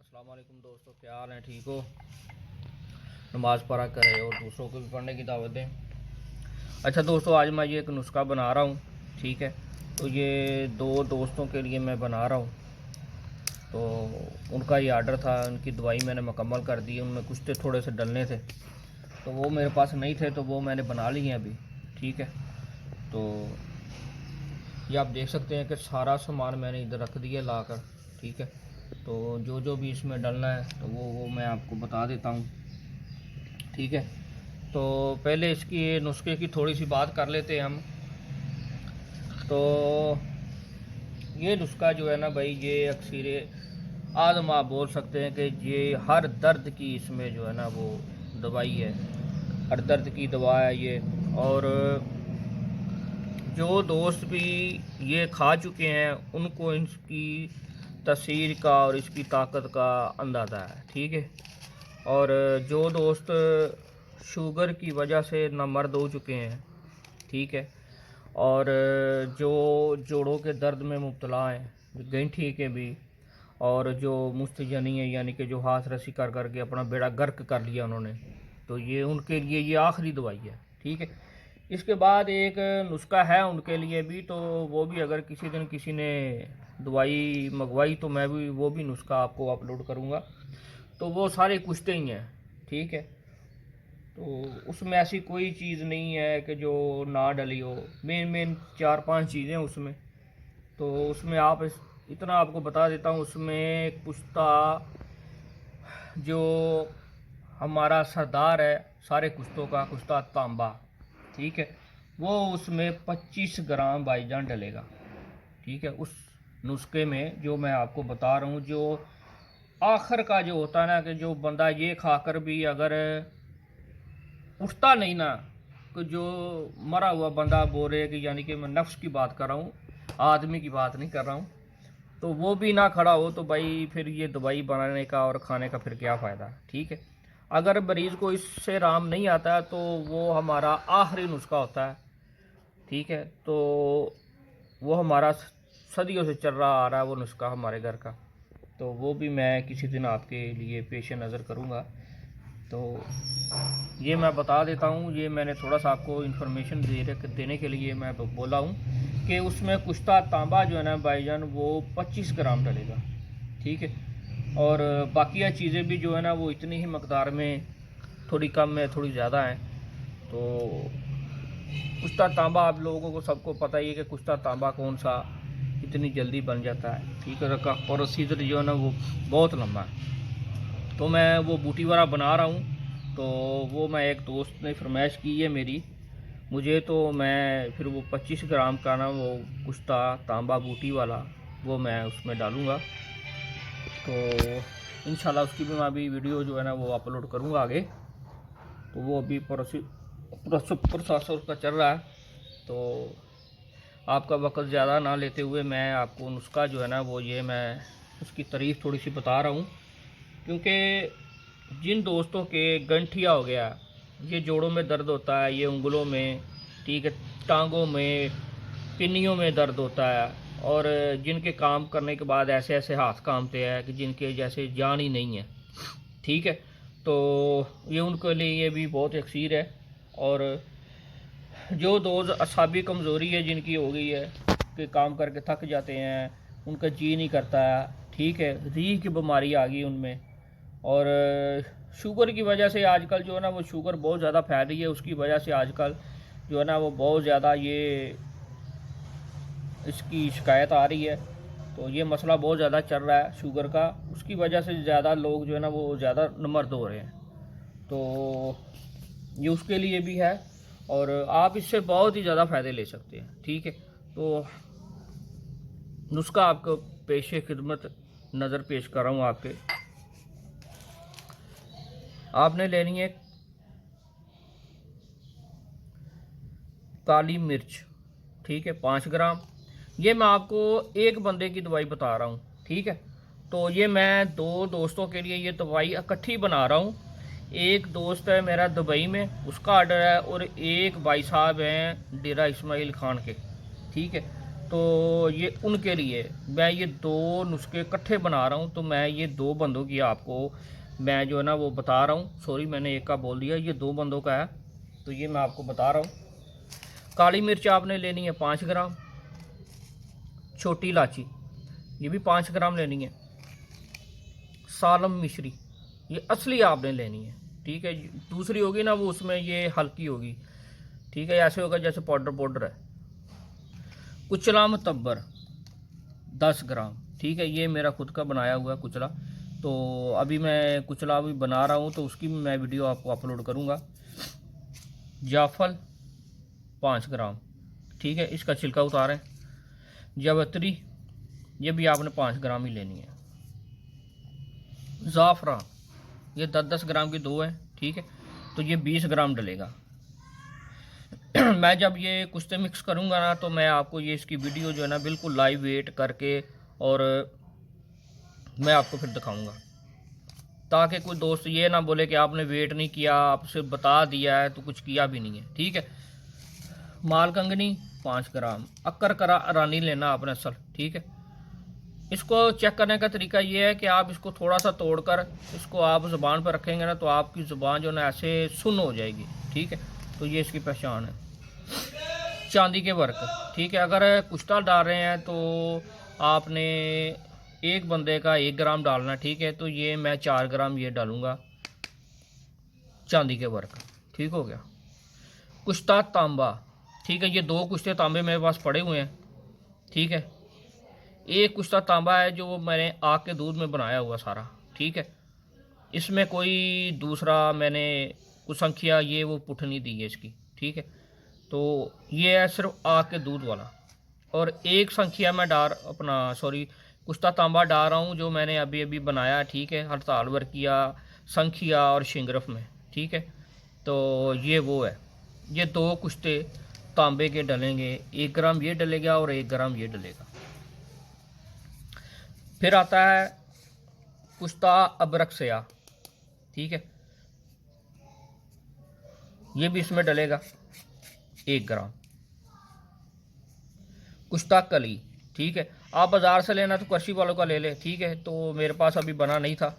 अस्सलाम वालेकुम दोस्तों, क्या हाल है? ठीक हो? नमाज़ पढ़ा करें और दूसरों को भी पढ़ने की दावत दें। अच्छा दोस्तों, आज मैं ये एक नुस्खा बना रहा हूँ। ठीक है, तो ये दो दोस्तों के लिए मैं बना रहा हूँ। तो उनका ये आर्डर था, उनकी दवाई मैंने मुकम्मल कर दी। उनमें कुछ थे, थोड़े से डलने थे, तो वो मेरे पास नहीं थे, तो वो मैंने बना लिए हैं अभी। ठीक है, तो ये आप देख सकते हैं कि सारा सामान मैंने इधर रख दिया ला कर। ठीक है, तो जो जो भी इसमें डालना है तो वो मैं आपको बता देता हूँ। ठीक है, तो पहले इसकी नुस्खे की थोड़ी सी बात कर लेते हैं हम। तो ये नुस्खा जो है ना भाई, ये अक्सर आदम आप बोल सकते हैं कि ये हर दर्द की इसमें जो है ना वो दवाई है, हर दर्द की दवा है ये। और जो दोस्त भी ये खा चुके हैं उनको इसकी तसीर का और इसकी ताकत का अंदाज़ा है। ठीक है, और जो दोस्त शुगर की वजह से नामर्द हो चुके हैं, ठीक है, और जो जोड़ों के दर्द में मुब्तला हैं, गंठी के भी, और जो मुस्तजनी है यानी कि जो हाथ रसी कर करके अपना बेड़ा गर्क कर लिया उन्होंने, तो ये उनके लिए ये आखिरी दवाई है। ठीक है, इसके बाद एक नुस्खा है उनके लिए भी, तो वो भी अगर किसी दिन किसी ने दवाई मंगवाई तो मैं भी वो भी नुस्खा आपको अपलोड करूँगा। तो वो सारे कुश्ते ही हैं। ठीक है, तो उसमें ऐसी कोई चीज़ नहीं है कि जो ना डली हो। मेन 4-5 चीज़ें उसमें, तो उसमें आप इतना आपको बता देता हूँ। उसमें कुश्ता जो हमारा सरदार है सारे कुश्तों का, कुश्ता तांबा, ठीक है, वो उसमें 25 ग्राम भाईजान डलेगा। ठीक है, उस नुस्खे में जो मैं आपको बता रहा हूँ, जो आखिर का जो होता है ना, कि जो बंदा ये खाकर भी अगर उठता नहीं ना, तो जो मरा हुआ बंदा बोले कि, यानी कि मैं नफ्स की बात कर रहा हूँ, आदमी की बात नहीं कर रहा हूँ, तो वो भी ना खड़ा हो तो भाई फिर ये दवाई बनाने का और खाने का फिर क्या फ़ायदा। ठीक है, अगर मरीज़ को इससे आराम नहीं आता है तो वो हमारा आखिरी नुस्खा होता है। ठीक है, तो वो हमारा सदियों से चल रहा आ रहा है वो नुस्खा हमारे घर का, तो वो भी मैं किसी दिन आपके लिए पेश नज़र करूँगा। तो ये मैं बता देता हूँ, ये मैंने थोड़ा सा आपको इन्फॉर्मेशन देने के लिए मैं बोला हूँ कि उसमें कुश्ता तांबा जो है ना भाईजान, वो 25 ग्राम डलेगा। ठीक है, और बाकी चीज़ें भी जो है ना वो इतनी ही मकदार में, थोड़ी कम है थोड़ी ज़्यादा है। तो कुश्ता तांबा आप लोगों को सबको पता ही है कि कुश्ता तांबा कौन सा इतनी जल्दी बन जाता है। ठीक है, रखा प्रोसीजर जो है ना वो बहुत लंबा है। तो मैं वो बूटी वाला बना रहा हूँ, तो वो मैं एक दोस्त ने फरमाइश की है मेरी मुझे, तो मैं फिर वो 25 ग्राम का ना वो कुश्ता तांबा बूटी वाला वो मैं उसमें डालूँगा। तो इंशाल्लाह उसकी भी मैं अभी वीडियो जो है ना वो अपलोड करूँगा आगे। तो वो अभी प्रोसेसर का चल रहा है, तो आपका वक्त ज़्यादा ना लेते हुए मैं आपको नुस्खा जो है ना वो ये मैं उसकी तारीफ़ थोड़ी सी बता रहा हूँ। क्योंकि जिन दोस्तों के गंठिया हो गया, ये जोड़ों में दर्द होता है, ये उंगलों में, ठीक है, टांगों में, पिन्नियों में दर्द होता है, और जिनके काम करने के बाद ऐसे ऐसे हाथ कांपते हैं कि जिनके जैसे जान ही नहीं है। ठीक है, तो ये उनके लिए ये भी बहुत अक्सीर है। और जो दोस्त असाबी कमज़ोरी है जिनकी हो गई है कि काम करके थक जाते हैं, उनका जी नहीं करता है, ठीक है, रीह की बीमारी आ गई उनमें, और शुगर की वजह से आजकल जो है ना वो शुगर बहुत ज़्यादा फैल रही है, उसकी वजह से आजकल जो है ना वो बहुत ज़्यादा ये इसकी शिकायत आ रही है। तो ये मसला बहुत ज़्यादा चल रहा है शुगर का, उसकी वजह से ज़्यादा लोग जो है ना वो ज़्यादा नमर्द हो रहे हैं। तो ये उसके लिए भी है, और आप इससे बहुत ही ज़्यादा फ़ायदे ले सकते हैं। ठीक है, तो नुस्खा आपको पेशे खिदमत नज़र पेश कर रहा हूँ आपके। आपने लेनी है काली मिर्च, ठीक है, 5 ग्राम। ये मैं आपको एक बंदे की दवाई बता रहा हूँ। ठीक है, तो ये मैं दो दोस्तों के लिए ये दवाई इकट्ठी बना रहा हूँ। एक दोस्त है मेरा दुबई में, उसका आर्डर है, और एक भाई साहब हैं डेरा इस्माइल खान के। ठीक है, तो ये उनके लिए मैं ये 2 नुस्खे इकट्ठे बना रहा हूँ। तो मैं ये 2 बंदों की आपको मैं जो है ना वो बता रहा हूँ। सॉरी, मैंने एक का बोल दिया, ये 2 बंदों का है, तो ये मैं आपको बता रहा हूँ। काली मिर्च आपने लेनी है 5 ग्राम, छोटी इलायची ये भी 5 ग्राम लेनी है, सालम मिश्री ये असली आपने लेनी है, ठीक है। दूसरी होगी ना वो उसमें ये हल्की होगी, ठीक है, ऐसे होगा जैसे पाउडर पाउडर है। कुचला मतब्बर 10 ग्राम, ठीक है, ये मेरा खुद का बनाया हुआ है कुचला। तो अभी मैं कुचला भी बना रहा हूँ, तो उसकी भी मैं वीडियो आपको अपलोड करूँगा। जाफल 5 ग्राम, ठीक है, इसका छिलका उतारें। जावित्री ये भी आपने 5 ग्राम ही लेनी है। ज़ाफ़रान ये 10-10 ग्राम की 2 है, ठीक है, तो ये 20 ग्राम डलेगा। मैं जब ये कुश्ते मिक्स करूँगा ना, तो मैं आपको ये इसकी वीडियो जो है ना बिल्कुल लाइव वेट करके और मैं आपको फिर दिखाऊंगा, ताकि कोई दोस्त ये ना बोले कि आपने वेट नहीं किया, आपसे बता दिया है तो कुछ किया भी नहीं है, ठीक है। मालकंगनी 5 ग्राम, अक्कर करा रानी लेना आपने असल, ठीक है। इसको चेक करने का तरीका ये है कि आप इसको थोड़ा सा तोड़कर इसको आप ज़ुबान पर रखेंगे ना, तो आपकी ज़ुबान जो है ना ऐसे सुन्न हो जाएगी, ठीक है। तो ये इसकी पहचान है। चांदी के वर्क, ठीक है, अगर कुश्ता डाल रहे हैं तो आपने एक बंदे का 1 ग्राम डालना, ठीक है। तो ये मैं 4 ग्राम ये डालूँगा चांदी के वर्क, ठीक हो गया। कुश्ता तांबा, ठीक है, ये 2 कुश्ते तांबे मेरे पास पड़े हुए हैं, ठीक है। एक कुश्ता तांबा है जो मैंने आग के दूध में बनाया हुआ सारा, ठीक है। इसमें कोई दूसरा मैंने कुछ संख्या ये वो पुठ नहीं दी है इसकी, ठीक है। तो ये है सिर्फ आग के दूध वाला। और एक संख्या मैं कुश्ता तांबा डाल रहा हूँ जो मैंने अभी अभी बनाया, ठीक है, हड़ताल वर्किया संख्या और शिंगरफ में, ठीक है। तो ये वो है, ये 2 कुश्ते तांबे के डलेंगे, 1 ग्राम ये डलेगा और 1 ग्राम ये डलेगा। फिर आता है कुश्ता अबरक सया, ठीक है, ये भी इसमें डलेगा 1 ग्राम। कुश्ता कली, ठीक है, आप बाज़ार से लेना तो कृषि वालों का ले ले, ठीक है। तो मेरे पास अभी बना नहीं था,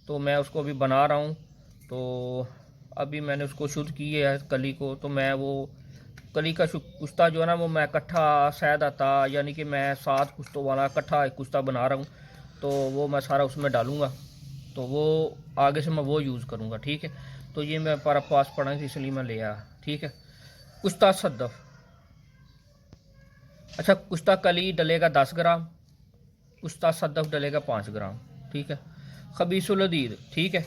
तो मैं उसको अभी बना रहा हूँ। तो अभी मैंने उसको शुद्ध की है कली को, तो मैं वो कली का कुश्ता जो है ना वो मैं इकट्ठा शायद आता, यानी कि मैं 7 कुश्तों वाला इकट्ठा एक कुश्ता बना रहा हूँ। तो वो मैं सारा उसमें डालूँगा, तो वो आगे से मैं वो यूज़ करूँगा, ठीक है। तो ये मैं पर पास पड़ा थी इसलिए मैं ले आया, ठीक है। कुश्ता सद्दफ, अच्छा, कुश्ता कली डलेगा 10 ग्राम, कुश्ता सद्दफ डलेगा 5 ग्राम, ठीक है। खबीसुल अदीद, ठीक है,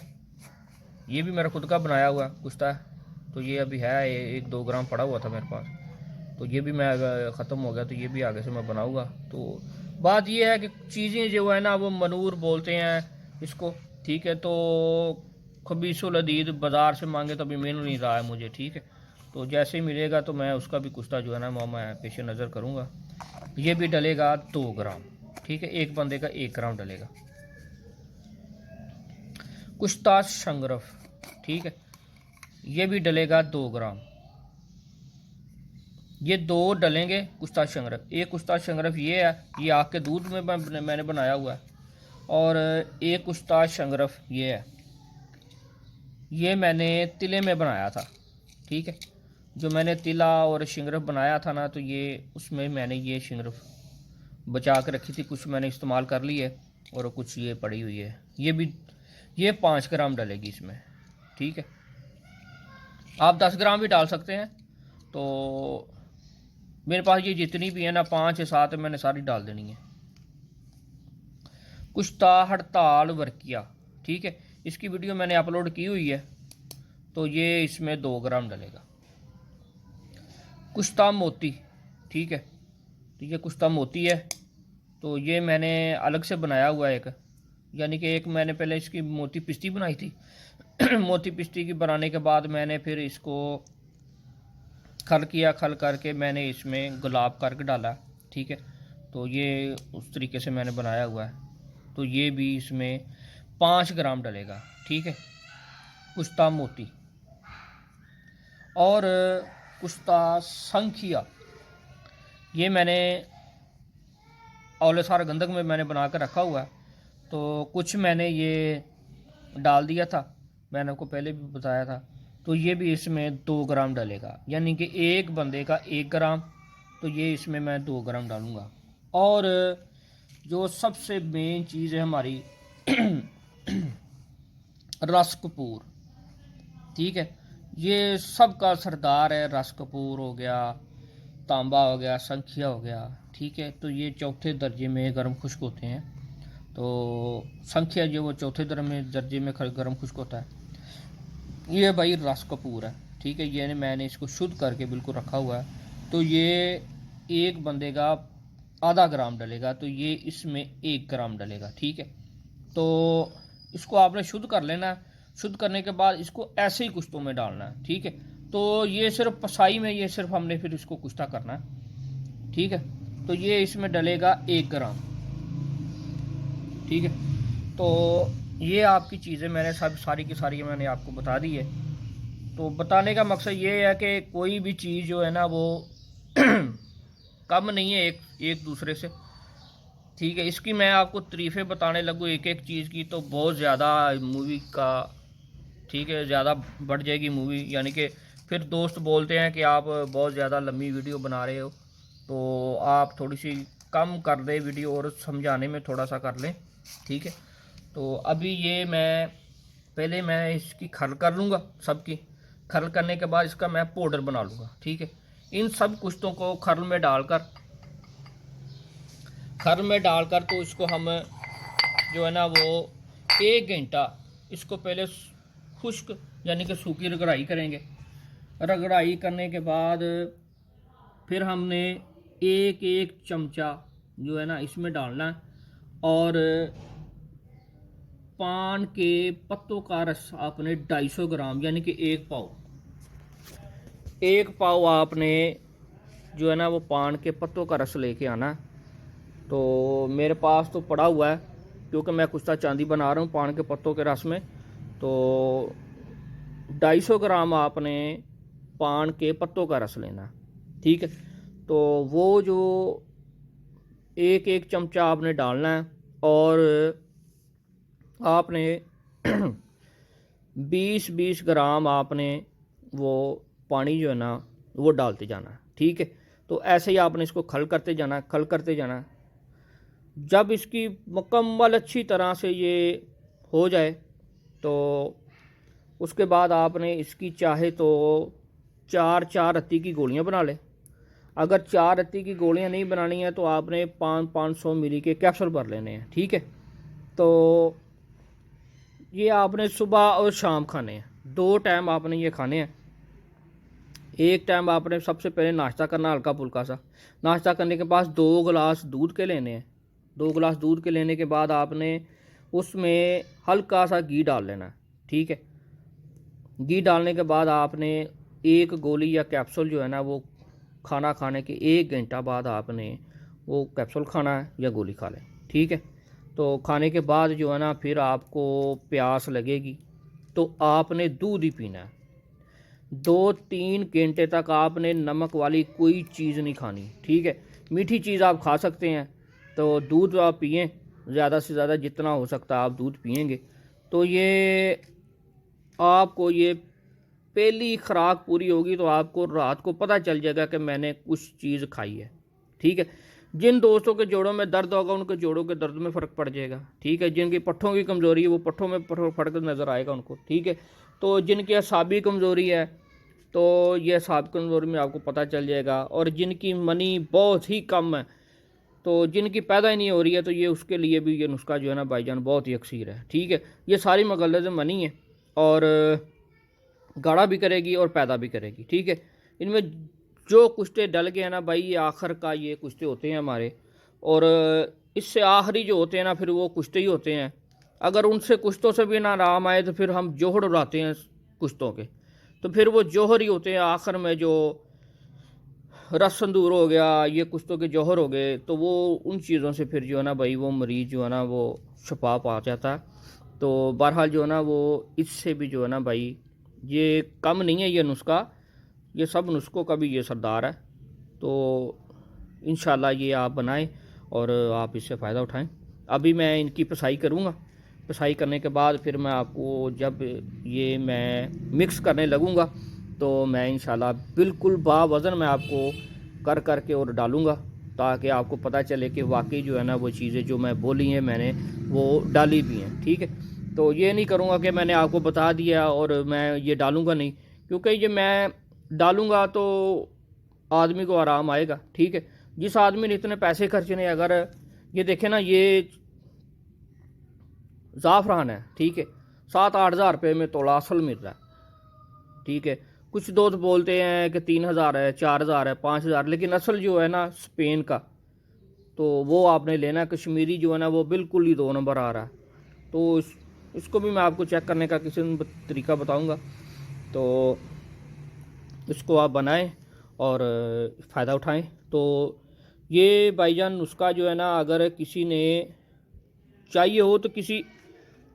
ये भी मेरा खुद का बनाया हुआ कुश्ता है। तो ये अभी है 1-2 ग्राम पड़ा हुआ था मेरे पास, तो ये भी मैं ख़त्म हो गया, तो ये भी आगे से मैं बनाऊँगा। तो बात ये है कि चीज़ें जो है ना वो मनूर बोलते हैं इसको, ठीक है। तो खबीसुल अदीद बाज़ार से मांगे तो अभी मिल नहीं रहा है मुझे, ठीक है। तो जैसे ही मिलेगा तो मैं उसका भी कुश्ता जो है ना वो मैं पेश नज़र करूँगा। ये भी डलेगा 2 ग्राम, ठीक है, एक बंदे का 1 ग्राम डलेगा। कुश्ता शंगरफ, ठीक है, ये भी डलेगा 2 ग्राम। ये 2 डलेंगे कुश्ता शंगरफ। एक कुश्ता शंगरफ ये है, ये आग के दूध में मैंने बनाया हुआ है, और एक कुश्ता शंगरफ ये है, ये मैंने तिले में बनाया था, ठीक है। जो मैंने तिला और शिंगरफ बनाया था ना, तो ये उसमें मैंने ये शिंगरफ बचा के रखी थी, कुछ मैंने इस्तेमाल कर ली है और कुछ ये पड़ी हुई है। ये 5 ग्राम डलेगी इसमें, ठीक है। आप 10 ग्राम भी डाल सकते हैं। तो मेरे पास ये जितनी भी है ना 5 या 7 मैंने सारी डाल देनी है। कुश्ता हड़ताल वर्किया, ठीक है, इसकी वीडियो मैंने अपलोड की हुई है, तो ये इसमें 2 ग्राम डलेगा। कुश्ता मोती, ठीक है, तो ये कुश्ता मोती है, तो ये मैंने अलग से बनाया हुआ है एक, यानी कि एक मैंने पहले इसकी मोती पिस्ती बनाई थी। मोती पिस्ती की बनाने के बाद मैंने फिर इसको खल किया, खल करके मैंने इसमें गुलाब करके डाला, ठीक है। तो ये उस तरीके से मैंने बनाया हुआ है। तो ये भी इसमें 5 ग्राम डलेगा, ठीक है। कुश्ता मोती और कुश्ता संखिया, ये मैंने औले सार गंधक में मैंने बना कर रखा हुआ है। तो कुछ मैंने ये डाल दिया था, मैंने आपको पहले भी बताया था। तो ये भी इसमें 2 ग्राम डलेगा, यानी कि एक बंदे का 1 ग्राम, तो ये इसमें मैं 2 ग्राम डालूँगा। और जो सबसे मेन चीज़ है हमारी रस कपूर, ठीक है, ये सबका सरदार है। रस कपूर हो गया, तांबा हो गया, संखिया हो गया, ठीक है। तो ये चौथे दर्जे में गर्म खुश्क होते हैं। तो संख्या जो वो चौथे दर्जे में गर्म खुश्क होता है। ये भाई रस कपूर है, ठीक है। ये मैंने इसको शुद्ध करके बिल्कुल रखा हुआ है। तो ये एक बंदे का आधा ग्राम डलेगा, तो ये इसमें 1 ग्राम डलेगा, ठीक है। तो इसको आपने शुद्ध कर लेना है। शुद्ध करने के बाद इसको ऐसे ही कुश्तों में डालना है, ठीक है। तो ये सिर्फ पसाई में, ये सिर्फ हमने फिर इसको कुश्ता करना है, ठीक है। तो ये इसमें डलेगा 1 ग्राम, ठीक है। तो ये आपकी चीज़ें मैंने सब सारी की सारी मैंने आपको बता दी है। तो बताने का मकसद ये है कि कोई भी चीज़ जो है ना वो कम नहीं है एक दूसरे से, ठीक है। इसकी मैं आपको तारीफ़ें बताने लगूँ एक एक चीज़ की तो बहुत ज़्यादा मूवी का, ठीक है, ज़्यादा बढ़ जाएगी मूवी। यानी कि फिर दोस्त बोलते हैं कि आप बहुत ज़्यादा लंबी वीडियो बना रहे हो, तो आप थोड़ी सी कम कर दें वीडियो और समझाने में थोड़ा सा कर लें, ठीक है। तो अभी ये पहले मैं इसकी खल कर लूँगा, सबकी खल करने के बाद इसका मैं पाउडर बना लूँगा, ठीक है। इन सब कुश्तों को खल में डालकर तो इसको हम जो है ना वो 1 घंटा इसको पहले खुश्क यानी कि सूखी रगड़ाई करेंगे। रगड़ाई करने के बाद फिर हमने एक चमचा जो है ना इसमें डालना है। और पान के पत्तों का रस आपने 250 ग्राम यानी कि 1 पाव आपने जो है ना वो पान के पत्तों का रस लेके आना है। तो मेरे पास तो पड़ा हुआ है क्योंकि मैं कुश्ता चांदी बना रहा हूँ पान के पत्तों के रस में। तो 250 ग्राम आपने पान के पत्तों का रस लेना, ठीक है। तो वो जो एक चमचा आपने डालना है और आपने 20 ग्राम आपने वो पानी जो है ना वो डालते जाना, ठीक है। तो ऐसे ही आपने इसको खल करते जाना। जब इसकी मुकम्मल अच्छी तरह से ये हो जाए तो उसके बाद आपने इसकी चाहे तो 4 रत्ती की गोलियां बना लें। अगर 4 रत्ती की गोलियां नहीं बनानी है तो आपने 500 मिली के कैप्सूल भर लेने हैं, ठीक है। तो ये आपने सुबह और शाम खाने हैं, 2 टाइम आपने ये खाने हैं। एक टाइम आपने सबसे पहले नाश्ता करना हल्का फुल्का सा। नाश्ता करने के बाद 2 गिलास दूध के लेने हैं। 2 गिलास दूध के लेने के बाद आपने उसमें हल्का सा घी डाल लेना है, ठीक है। घी डालने के बाद आपने 1 गोली या कैप्सूल जो है ना वो खाना खाने के 1 घंटा बाद आपने वो कैप्सूल खाना है या गोली खा लें, ठीक है। तो खाने के बाद जो है ना फिर आपको प्यास लगेगी तो आपने दूध ही पीना है। 2-3 घंटे तक आपने नमक वाली कोई चीज़ नहीं खानी, ठीक है। मीठी चीज़ आप खा सकते हैं, तो दूध आप पिएं, ज़्यादा से ज़्यादा जितना हो सकता है आप दूध पिएंगे तो ये आपको ये पहली खुराक पूरी होगी तो आपको रात को पता चल जाएगा कि मैंने कुछ चीज़ खाई है, ठीक है। जिन दोस्तों के जोड़ों में दर्द होगा उनके जोड़ों के दर्द में फ़र्क पड़ जाएगा, ठीक है। जिनकी पट्ठों की कमज़ोरी है वो पट्ठों में फ़र्क नज़र आएगा उनको, ठीक है। तो जिनकी असाबी कमज़ोरी है तो ये असाब कमज़ोरी में आपको पता चल जाएगा। और जिनकी मनी बहुत ही कम है तो जिनकी पैदा ही नहीं हो रही है तो ये उसके लिए भी ये नुस्खा जो है ना भाईजान बहुत ही अक्सीर है, ठीक है। ये सारी मगलत मनी है और गाढ़ा भी करेगी और पैदा भी करेगी, ठीक है। इनमें जो कुश्ते डल गए हैं ना भाई, ये आखिर का ये कुश्ते होते हैं हमारे। और इससे आखिरी जो होते हैं ना फिर वो कुश्ते ही होते हैं। अगर उनसे कुश्तों से भी ना आराम आए तो फिर हम जोहर उड़ाते हैं कुश्तों के, तो फिर वो जोहर ही होते हैं आखिर में। जो रस संदूर हो गया, ये कुश्तों के जोहर हो गए, तो वो उन चीज़ों से फिर जो है ना भाई वो मरीज़ जो है ना वो शफा पा जाता है। तो बहरहाल जो है ना वो इससे भी जो है ना भाई ये कम नहीं है ये नुस्खा, ये सब नुस्खों का भी ये सरदार है। तो इंशाल्लाह ये आप बनाएं और आप इससे फ़ायदा उठाएं। अभी मैं इनकी पिसाई करूँगा, पिसाई करने के बाद फिर मैं आपको जब ये मैं मिक्स करने लगूँगा तो मैं इंशाल्लाह बिल्कुल बावज़न मैं आपको कर करके और डालूँगा, ताकि आपको पता चले कि वाकई जो है ना वो चीज़ें जो मैं बोली हैं मैंने वो डाली भी हैं। ठीक है, तो ये नहीं करूँगा कि मैंने आपको बता दिया और मैं ये डालूँगा नहीं, क्योंकि ये मैं डालूँगा तो आदमी को आराम आएगा। ठीक है, जिस आदमी ने इतने पैसे खर्चने, अगर ये देखें ना ये ज़ाफ़रान है, ठीक है, 7-8 हज़ार रुपये में तोला असल मिल रहा है। ठीक है, कुछ दोस्त बोलते हैं कि 3,000 है, 4,000 है, 5,000, लेकिन असल जो है ना स्पेन का, तो वो आपने लेना। कश्मीरी जो है ना वो बिल्कुल ही 2 नंबर आ रहा है। तो इसको भी मैं आपको चेक करने का किसी दिन तरीका बताऊंगा, तो इसको आप बनाएं और फ़ायदा उठाएं। तो ये भाईजान नुस्खा जो है ना अगर किसी ने चाहिए हो तो किसी,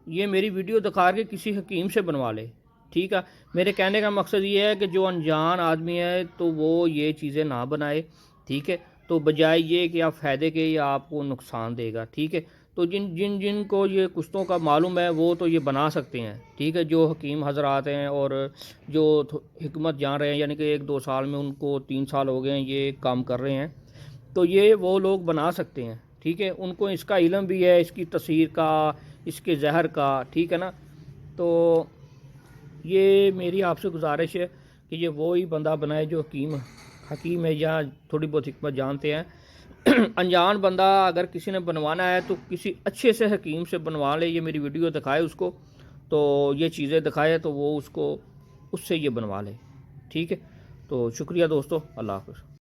ये मेरी वीडियो दिखा के किसी हकीम से बनवा ले। ठीक है, मेरे कहने का मकसद ये है कि जो अनजान आदमी है तो वो ये चीज़ें ना बनाए। ठीक है, तो बजाय ये कि आप फ़ायदे के या आपको नुकसान देगा। ठीक है, तो जिन को ये कुश्तों का मालूम है वो तो ये बना सकते हैं। ठीक है, जो हकीम हजरात हैं और जो हिकमत जान रहे हैं, यानी कि 1-2 साल में, उनको 3 साल हो गए हैं ये काम कर रहे हैं, तो ये वो लोग बना सकते हैं। ठीक है, उनको इसका इल्म भी है, इसकी तसीर का, इसके जहर का। ठीक है ना, तो ये मेरी आपसे गुजारिश है कि ये वो ही बंदा बनाए जो हकीम है या थोड़ी बहुत हिकमत जानते हैं। अनजान बंदा अगर किसी ने बनवाना है तो किसी अच्छे से हकीम से बनवा ले। ये मेरी वीडियो दिखाए उसको, तो ये चीज़ें दिखाए तो वो उसको उससे ये बनवा ले। ठीक है, तो शुक्रिया दोस्तों, अल्लाह हाफ़िज़।